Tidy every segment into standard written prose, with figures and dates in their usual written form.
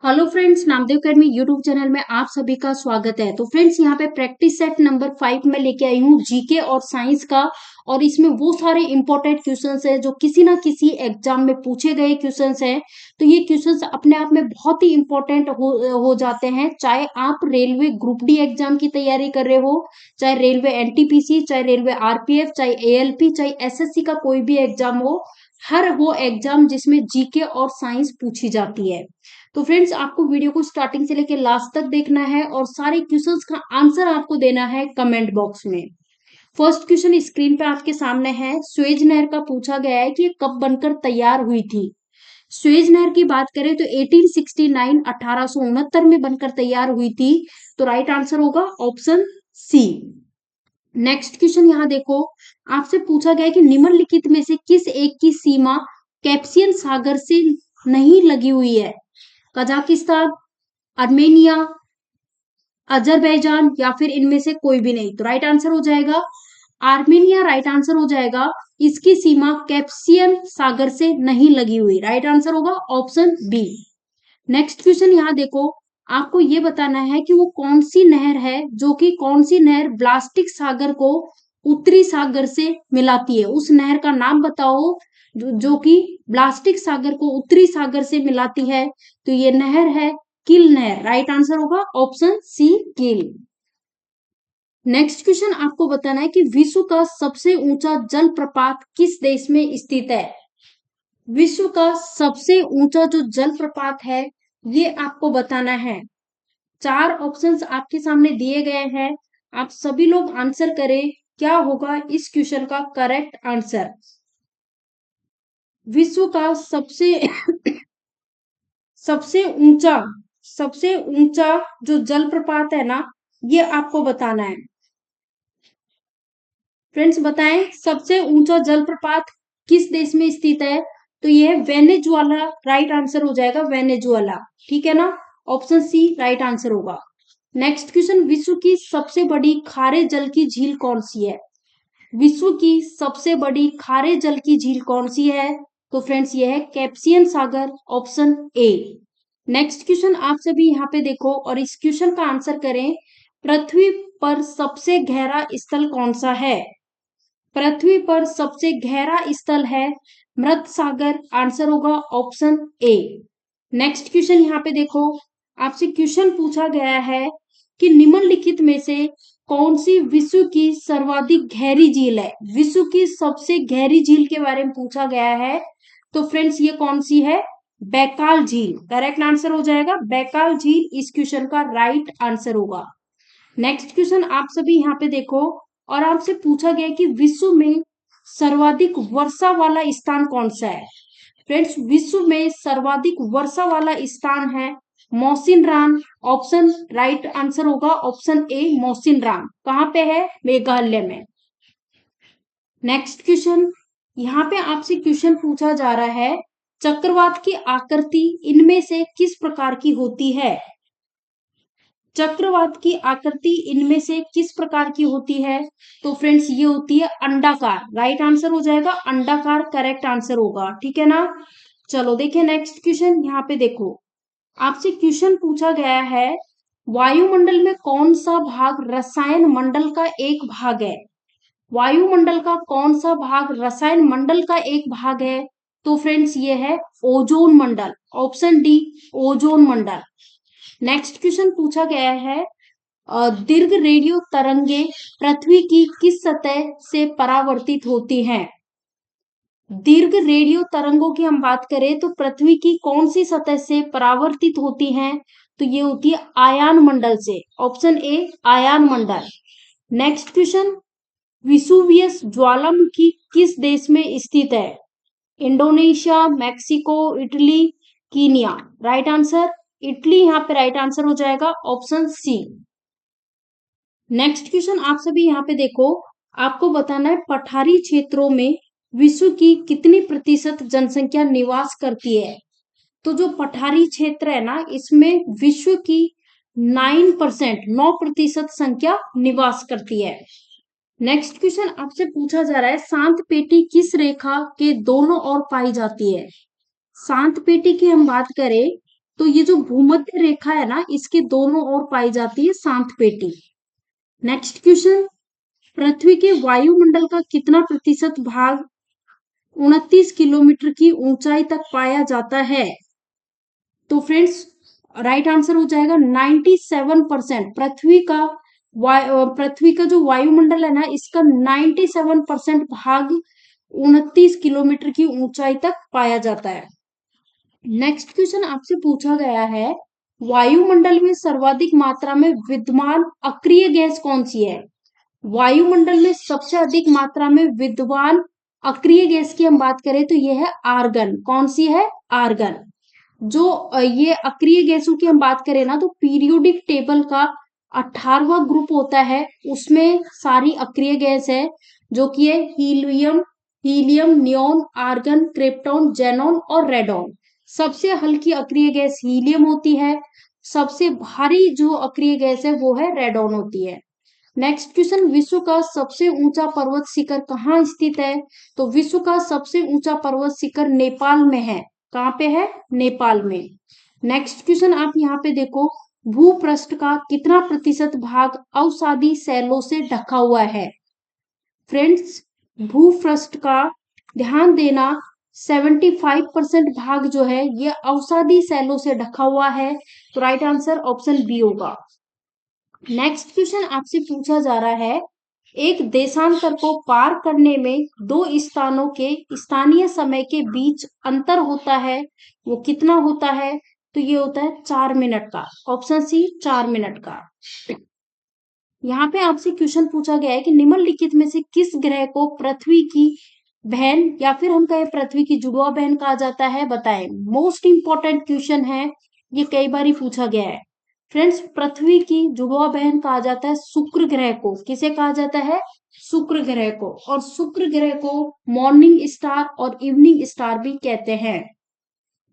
Hello friends, Namdev academy YouTube channel में आप सभी का स्वागत है। तो फ्रेंड्स, यहाँ पे प्रैक्टिस सेट नंबर 5 में लेके आई हूँ जीके और साइंस का। और इसमें वो सारे इंपॉर्टेंट क्वेश्चंस हैं जो किसी ना किसी एग्जाम में पूछे गए क्वेश्चंस हैं। तो ये क्वेश्चंस अपने आप में बहुत ही इंपॉर्टेंट हो जाते हैं, चाहे आप रेलवे ग्रुप डी एग्जाम की तैयारी कर रहे हो, चाहे रेलवे एनटीपीसी, चाहे रेलवे आरपीएफ, चाहे एएलपी, चाहे एसएससी का कोई भी एग्जाम हो। हर वो एग्जाम जिसमें जीके और साइंस पूछी जाती है। तो फ्रेंड्स, आपको वीडियो को स्टार्टिंग से लेकर लास्ट तक देखना है और सारे क्वेश्चंस का आंसर आपको देना है कमेंट बॉक्स में। फर्स्ट क्वेश्चन स्क्रीन पे आपके सामने है। स्वेज नहर का पूछा गया है कि ये कब बनकर तैयार हुई थी। स्वेज नहर की बात करें तो 1869 1869 में बनकर तैयार हुई थी। तो राइट आंसर होगा ऑप्शन सी। नेक्स्ट क्वेश्चन यहाँ देखो, आपसे पूछा गया है कि निम्नलिखित में से किस एक की सीमा कैप्सियन सागर से नहीं लगी हुई है। कजाकिस्तान, आर्मेनिया, अजरबैजान या फिर इनमें से कोई भी नहीं। तो राइट आंसर हो जाएगा आर्मेनिया। राइट आंसर हो जाएगा, इसकी सीमा कैप्सियन सागर से नहीं लगी हुई। राइट आंसर होगा ऑप्शन बी। नेक्स्ट क्वेश्चन यहाँ देखो, आपको ये बताना है कि वो कौन सी नहर है, जो कि कौन सी नहर ब्लास्टिक सागर को उत्तरी सागर से मिलाती है। उस नहर का नाम बताओ जो कि ब्लास्टिक सागर को उत्तरी सागर से मिलाती है। तो ये नहर है किल नहर। राइट आंसर होगा ऑप्शन सी, किल। नेक्स्ट क्वेश्चन आपको बताना है कि विश्व का सबसे ऊंचा जलप्रपात किस देश में स्थित है। विश्व का सबसे ऊंचा जो जलप्रपात है ये आपको बताना है। चार ऑप्शंस आपके सामने दिए गए हैं, आप सभी लोग आंसर करें। क्या होगा इस क्वेश्चन का करेक्ट आंसर। विश्व का सबसे ऊंचा सबसे ऊंचा जो जलप्रपात है ना, ये आपको बताना है। फ्रेंड्स बताएं, सबसे ऊंचा जलप्रपात किस देश में स्थित है। तो ये है वेनेजुएला। राइट आंसर हो जाएगा वेनेजुएला। ठीक है ना, ऑप्शन सी राइट आंसर होगा। नेक्स्ट क्वेश्चन, विश्व की सबसे बड़ी खारे जल की झील कौन सी है। विश्व की सबसे बड़ी खारे जल की झील कौन सी है। तो फ्रेंड्स ये है Caspian Sagar, option A. Next question आप सभी यहाँ पे देखो और इस क्वेश्चन का आंसर करें। पृथ्वी पर सबसे गहरा स्थल कौन सा है। पृथ्वी पर सबसे गहरा स्थल है मृत सागर। आंसर होगा ऑप्शन ए। नेक्स्ट क्वेश्चन यहाँ पे देखो, आपसे क्वेश्चन पूछा गया है कि निम्नलिखित में से कौन सी विश्व की सर्वाधिक गहरी झील है। विश्व की सबसे गहरी झील के बारे में पूछा गया है। तो फ्रेंड्स ये कौन सी है, बैकाल झील। करेक्ट आंसर हो जाएगा बैकाल झील, इस क्वेश्चन का राइट आंसर होगा। नेक्स्ट क्वेश्चन आप सभी यहाँ पे देखो और आपसे पूछा गया कि विश्व में सर्वाधिक वर्षा वाला स्थान कौन सा है। फ्रेंड्स विश्व में सर्वाधिक वर्षा वाला स्थान है मौसिनराम। ऑप्शन राइट आंसर होगा ऑप्शन ए, मौसिनराम। कहाँ पे है, मेघालय में। नेक्स्ट क्वेश्चन, यहाँ पे आपसे क्वेश्चन पूछा जा रहा है, चक्रवात की आकृति इनमें से किस प्रकार की होती है। चक्रवात की आकृति इनमें से किस प्रकार की होती है। तो फ्रेंड्स ये होती है अंडाकार। राइट आंसर हो जाएगा अंडाकार, करेक्ट आंसर होगा। ठीक है ना, चलो देखिए नेक्स्ट क्वेश्चन। यहाँ पे देखो, आपसे क्वेश्चन पूछा गया है, वायुमंडल में कौन सा भाग रसायन मंडल का एक भाग है। वायुमंडल का कौन सा भाग रसायन मंडल का एक भाग है। तो फ्रेंड्स ये है ओजोन मंडल, ऑप्शन डी, ओजोन मंडल। नेक्स्ट क्वेश्चन पूछा गया है, दीर्घ रेडियो तरंगे पृथ्वी की किस सतह से परावर्तित होती हैं। दीर्घ रेडियो तरंगों की हम बात करें तो पृथ्वी की कौन सी सतह से परावर्तित होती हैं। तो ये होती है आयान मंडल से, ऑप्शन ए, आयान मंडल। नेक्स्ट क्वेश्चन, विसुवियस ज्वालामुखी किस देश में स्थित है। Indonesia, Mexico, Italy, Kenya. Right answer Italy, यहाँ पे राइट आंसर हो जाएगा ऑप्शन सी। नेक्स्ट क्वेश्चन आप सभी यहाँ पे देखो, आपको बताना है पठारी क्षेत्रों में विश्व की कितनी प्रतिशत जनसंख्या निवास करती है। तो जो पठारी क्षेत्र है ना, इसमें विश्व की 9% संख्या निवास करती है। नेक्स्ट क्वेश्चन आपसे पूछा जा रहा है, शांत पेटी किस रेखा के दोनों ओर पाई जाती है। शांत पेटी की हम बात करें तो ये जो भूमध्य रेखा है ना, इसके दोनों ओर पाई जाती है शांत पेटी। नेक्स्ट क्वेश्चन, पृथ्वी के वायुमंडल का कितना प्रतिशत भाग 29 किलोमीटर की ऊंचाई तक पाया जाता है? तो फ्रेंड्स राइट आंसर हो जाएगा 97%। पृथ्वी का जो वायुमंडल है ना, इसका 97% भाग 29 किलोमीटर की ऊंचाई तक पाया जाता है। नेक्स्ट क्वेश्चन आपसे पूछा गया है, वायुमंडल में सर्वाधिक मात्रा में विद्यमान अक्रिय गैस कौन सी है? वायुमंडल में सबसे अधिक मात्रा में विद्यमान अक्रिय गैस की हम बात करें तो यह है आर्गन। कौन सी है? आर्गन। जो ये अक्रिय गैसों की हम बात करें ना, तो पीरियोडिक टेबल का 18वां ग्रुप होता है, उसमें सारी अक्रिय गैस है, जो कि है helium, neon, argon, krypton, xenon और रेडॉन। सबसे हल्की अक्रिय गैस हीलियम होती है, सबसे भारी जो अक्रिय गैस है वो है रेडॉन होती है। नेक्स्ट क्वेश्चन, विश्व का सबसे ऊंचा पर्वत शिखर कहाँ स्थित है? तो विश्व का सबसे ऊंचा पर्वत शिखर नेपाल में है। कहाँ पे है? नेपाल में। नेक्स्ट क्वेश्चन आप यहाँ पे देखो, भूपृष्ठ का कितना प्रतिशत भाग अवसादी सैलों से ढका हुआ है? फ्रेंड्स भूपृष्ठ का ध्यान देना, 75% भाग जो है ये अवसादी सैलों से ढका हुआ है। तो राइट आंसर ऑप्शन बी होगा। नेक्स्ट क्वेश्चन आपसे पूछा जा रहा है, एक देशांतर को पार करने में दो स्थानों के स्थानीय समय के बीच अंतर होता है, वो कितना होता है? तो ये होता है 4 मिनट का। ऑप्शन सी 4 मिनट का। यहाँ पे आपसे क्वेश्चन पूछा गया है कि निम्नलिखित में से किस ग्रह को पृथ्वी की बहन या फिर हम कहें पृथ्वी की जुड़वा बहन कहा जाता है? बताएं। मोस्ट इंपॉर्टेंट क्वेश्चन है, ये कई बार ही पूछा गया है। फ्रेंड्स पृथ्वी की जुड़वा बहन कहा जाता है शुक्र ग्रह को। किसे कहा जाता है? शुक्र ग्रह को। और शुक्र ग्रह को मॉर्निंग स्टार और इवनिंग स्टार भी कहते हैं।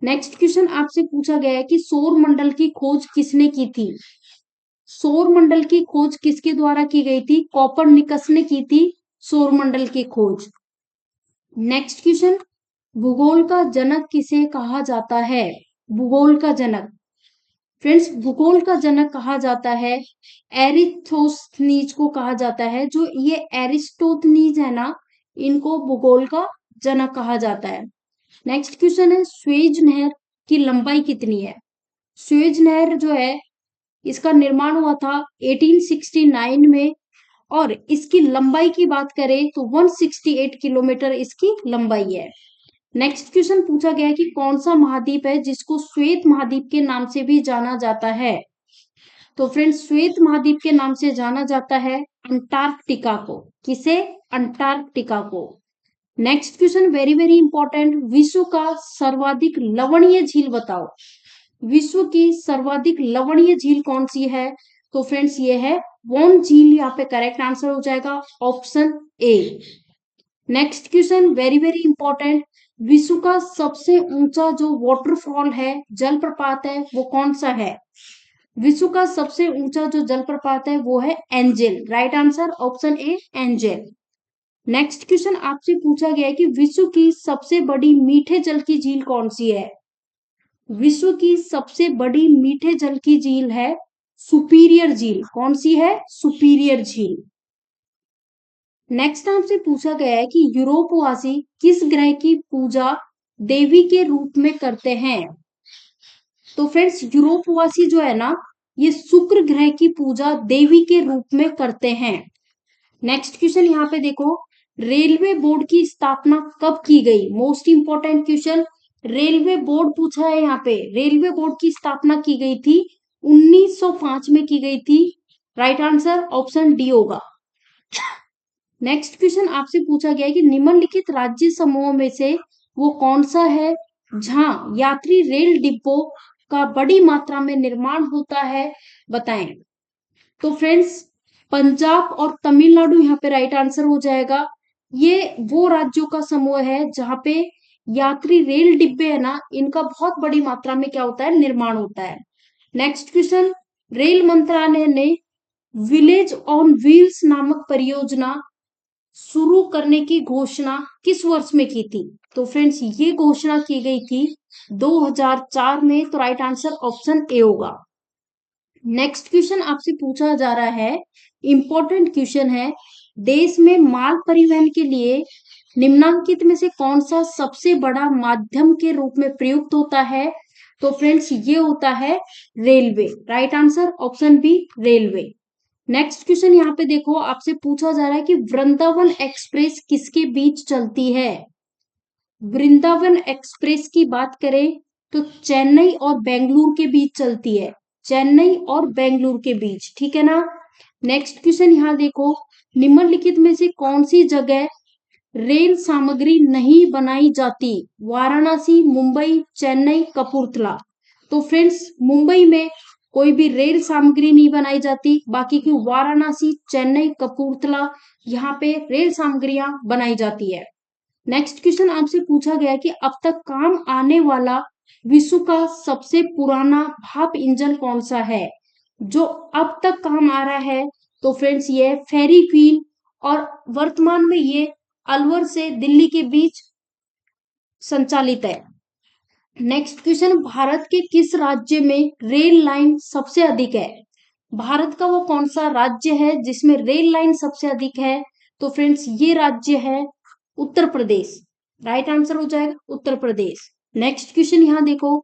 नेक्स्ट क्वेश्चन आपसे पूछा गया है कि सौर मंडल की खोज किसने की थी? सौर मंडल की खोज किसके द्वारा की गई थी? कोपरनिकस ने की थी सौर मंडल की खोज। नेक्स्ट क्वेश्चन, भूगोल का जनक किसे कहा जाता है? भूगोल का जनक, फ्रेंड्स भूगोल का जनक कहा जाता है एरिस्थोस्थनीज को कहा जाता है। जो ये एरिस्टोथनीज है ना, इनको भूगोल का जनक कहा जाता है। नेक्स्ट क्वेश्चन है, स्वेज नहर की लंबाई कितनी है? स्वेज नहर जो है इसका निर्माण हुआ था 1869 में, और इसकी लंबाई की बात करें तो 168 किलोमीटर इसकी लंबाई है। नेक्स्ट क्वेश्चन पूछा गया है कि कौन सा महाद्वीप है जिसको श्वेत महाद्वीप के नाम से भी जाना जाता है? तो फ्रेंड्स श्वेत महाद्वीप के नाम से जाना जाता है अंटार्कटिका को। किसे? अंटार्कटिका को। Next question very very important, विश्व का सर्वाधिक लवणीय झील बताओ। विश्व की सर्वाधिक लवणीय झील कौन सी है? तो फ्रेंड्स ये है वोन झील। यहाँ पे करेक्ट आंसर हो जाएगा option A. Next question very very important, विश्व का सबसे ऊंचा जो वाटरफॉल है, जलप्रपात है, वो कौन सा है? विश्व का सबसे ऊंचा जो जलप्रपात है वो है angel. Right answer option A angel. Next question आपसे पूछा गया है कि विश्व की सबसे बड़ी मीठे जल की झील कौन सी है? विश्व की सबसे बड़ी मीठे जल की झील है सुपीरियर झील। कौन सी है? सुपीरियर झील। नेक्स्ट आपसे पूछा गया है कि यूरोपवासी किस ग्रह की पूजा देवी के रूप में करते हैं? तो फ्रेंड्स यूरोपवासी जो है ना, ये शुक्र ग्रह की पूजा देवी के रूप में करते हैं। नेक्स्ट क्वेश्चन यहाँ पे देखो, रेलवे बोर्ड की स्थापना कब की गई? Most important question, railway board पूछा है यहाँ पे। रेलवे बोर्ड की स्थापना की गई थी 1905 में की गई थी। राइट आंसर ऑप्शन डी होगा। नेक्स्ट क्वेश्चन आपसे पूछा गया है कि निम्नलिखित राज्य समूहों में से वो कौन सा है जहां यात्री रेल डिब्बों का बड़ी मात्रा में निर्माण होता है? बताएं। तो फ्रेंड्स पंजाब और तमिलनाडु यहाँ पे राइट आंसर हो जाएगा। ये वो राज्यों का समूह है जहां पे यात्री रेल डिब्बे है ना, इनका बहुत बड़ी मात्रा में क्या होता है? निर्माण होता है। नेक्स्ट क्वेश्चन, रेल मंत्रालय ने विलेज ऑन व्हील्स नामक परियोजना शुरू करने की घोषणा किस वर्ष में की थी? तो फ्रेंड्स ये घोषणा की गई थी 2004 में, तो राइट आंसर ऑप्शन ए होगा। नेक्स्ट क्वेश्चन आपसे पूछा जा रहा है, इंपॉर्टेंट क्वेश्चन है, देश में माल परिवहन के लिए निम्नलिखित में से कौन सा सबसे बड़ा माध्यम के रूप में प्रयुक्त होता है? तो फ्रेंड्स ये होता है railway. Right answer option B railway. Next question यहाँ पे देखो, आपसे पूछा जा रहा है कि वृंदावन एक्सप्रेस किसके बीच चलती है? वृंदावन एक्सप्रेस की बात करें तो चेन्नई और बेंगलुरु के बीच चलती है, चेन्नई और बेंगलुरु के बीच, ठीक है ना। नेक्स्ट क्वेश्चन यहाँ देखो, निम्नलिखित में से कौन सी जगह रेल सामग्री नहीं बनाई जाती? वाराणसी, मुंबई, चेन्नई, कपूरथला। तो फ्रेंड्स मुंबई में कोई भी रेल सामग्री नहीं बनाई जाती, बाकी की वाराणसी, चेन्नई, कपूरथला यहाँ पे रेल सामग्रियां बनाई जाती है। नेक्स्ट क्वेश्चन आपसे पूछा गया कि अब तक काम आने वाला विश्व का सबसे पुराना भाप इंजन कौन सा है? जो अब तक काम आ रहा है, तो फ्रेंड्स ये फेरी व्हील, और वर्तमान में ये अलवर से दिल्ली के बीच संचालित है। नेक्स्ट क्वेश्चन, भारत के किस राज्य में रेल लाइन सबसे अधिक है? भारत का वो कौन सा राज्य है जिसमें रेल लाइन सबसे अधिक है? तो फ्रेंड्स ये राज्य है उत्तर प्रदेश। राइट आंसर हो जाएगा उत्तर प्रदेश। नेक्स्ट क्वेश्चन यहाँ देखो,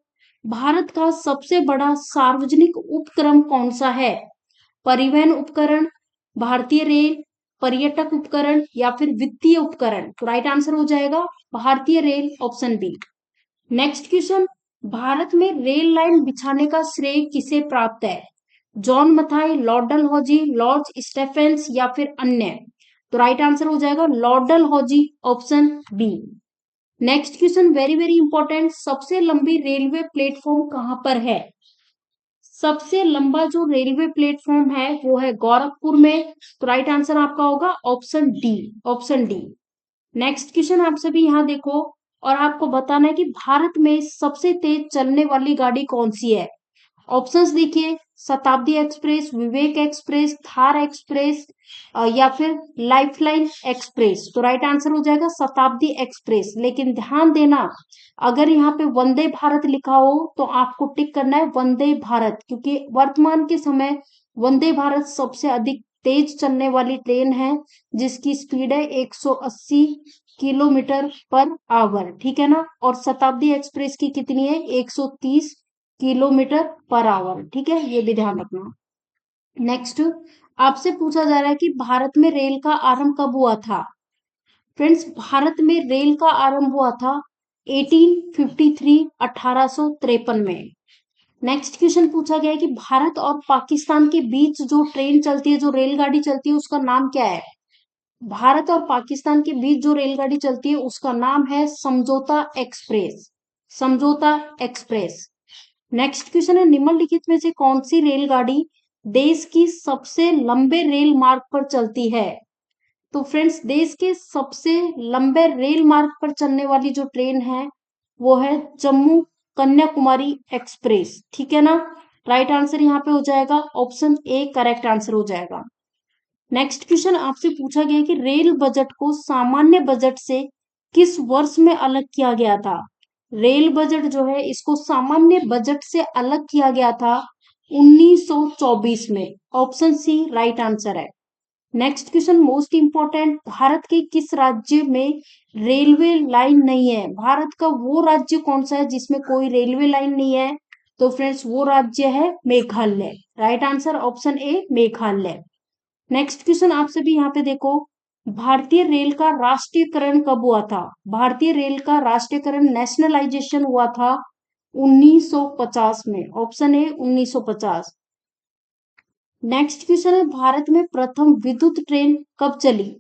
भारत का सबसे बड़ा सार्वजनिक उपक्रम कौन सा है? परिवहन उपकरण, भारतीय रेल, पर्यटक उपकरण या फिर वित्तीय उपकरण? तो राइट आंसर हो जाएगा भारतीय रेल, ऑप्शन बी। नेक्स्ट क्वेश्चन, भारत में रेल लाइन बिछाने का श्रेय किसे प्राप्त है? John Mathai, Lord Dalhousie, Lord Stephens या फिर अन्य? तो राइट आंसर हो जाएगा Lord Dalhousie, option B. Next question very very important, सबसे लंबी रेलवे प्लेटफॉर्म कहां पर है? सबसे लंबा जो रेलवे प्लेटफॉर्म है वो है गोरखपुर में, तो राइट आंसर आपका होगा option D, option D. Next question आप सभी यहाँ देखो, और आपको बताना है कि भारत में सबसे तेज चलने वाली गाड़ी कौन सी है? ऑप्शंस देखिए, शताब्दी एक्सप्रेस, विवेक एक्सप्रेस, थार एक्सप्रेस या फिर लाइफलाइन एक्सप्रेस। तो राइट आंसर हो जाएगा शताब्दी एक्सप्रेस। लेकिन ध्यान देना, अगर यहाँ पे वंदे भारत लिखा हो तो आपको टिक करना है वंदे भारत, क्योंकि वर्तमान के समय वंदे भारत सबसे अधिक तेज चलने वाली ट्रेन है, जिसकी स्पीड है 180 किलोमीटर पर आवर, ठीक है ना। और शताब्दी एक्सप्रेस की कितनी है? 130 किलोमीटर पर आवर, ठीक है, ये भी ध्यान रखना। नेक्स्ट आपसे पूछा जा रहा है कि भारत में रेल का आरंभ कब हुआ था? फ्रेंड्स भारत में रेल का आरंभ हुआ था 1853, 1853 में। नेक्स्ट क्वेश्चन पूछा गया है कि भारत और पाकिस्तान के बीच जो ट्रेन चलती है, जो रेलगाड़ी चलती है, उसका नाम क्या है? भारत और पाकिस्तान के बीच जो रेलगाड़ी चलती है उसका नाम है समझौता एक्सप्रेस, समझौता एक्सप्रेस। नेक्स्ट क्वेश्चन है, निम्नलिखित में से कौन सी रेलगाड़ी देश की सबसे लंबे रेल मार्ग पर चलती है? तो फ्रेंड्स देश के सबसे लंबे रेल मार्ग पर चलने वाली जो ट्रेन है वो है जम्मू कन्याकुमारी एक्सप्रेस, ठीक है ना। राइट आंसर यहाँ पे हो जाएगा ऑप्शन ए, करेक्ट आंसर हो जाएगा। नेक्स्ट क्वेश्चन आपसे पूछा गया कि रेल बजट को सामान्य बजट से किस वर्ष में अलग किया गया था? रेल बजट जो है इसको सामान्य बजट से अलग किया गया था 1924 में, ऑप्शन सी राइट आंसर है। Next question most important, Bharat के किस राज्य में रेलवे लाइन नहीं है? भारत का वो राज्य कौन सा है जिसमें कोई रेलवे लाइन नहीं है? तो फ्रेंड्स वो राज्य है Meghalaya. Right answer option A, Meghalaya. Next question आप सभी यहाँ पे देखो, भारतीय रेल का राष्ट्रीयकरण कब हुआ था? भारतीय रेल का राष्ट्रीयकरण, नेशनलाइजेशन हुआ था 1950 में, ऑप्शन ए 1950। नेक्स्ट क्वेश्चन है, भारत में प्रथम विद्युत ट्रेन कब चली?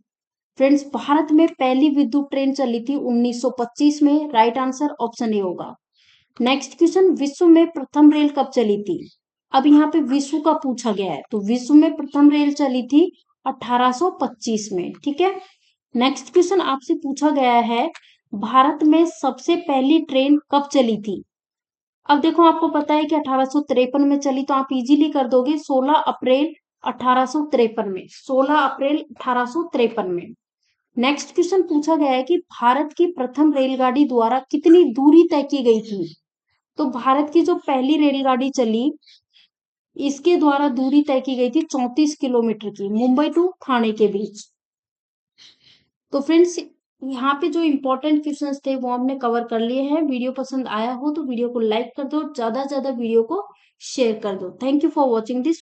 फ्रेंड्स भारत में पहली विद्युत ट्रेन चली थी 1925 में, राइट आंसर ऑप्शन ए होगा। नेक्स्ट क्वेश्चन, विश्व में प्रथम रेल कब चली थी? अब यहाँ पे विश्व का पूछा गया है, तो विश्व में प्रथम रेल चली थी 1825 में, ठीक है। नेक्स्ट क्वेश्चन आपसे पूछा गया है, भारत में सबसे पहली ट्रेन कब चली थी? अब देखो आपको पता है कि 1853 में चली, तो आप इजीली कर दोगे 16 अप्रैल 1853 में, 16 अप्रैल 1853 में। नेक्स्ट क्वेश्चन पूछा गया है कि भारत की प्रथम रेलगाड़ी द्वारा कितनी दूरी तय की गई थी। तो भारत की जो पहली रेलगाड़ी चली, इसके द्वारा दूरी तय की गई थी 34 किलोमीटर की, मुंबई टू ठाणे के बीच। तो फ्रेंड्स, यहाँ पे जो इंपॉर्टेंट क्वेश्चंस थे वो हमने कवर कर लिए हैं। वीडियो पसंद आया हो तो वीडियो को लाइक कर दो, ज्यादा से ज्यादा वीडियो को शेयर कर दो। Thank you for watching this.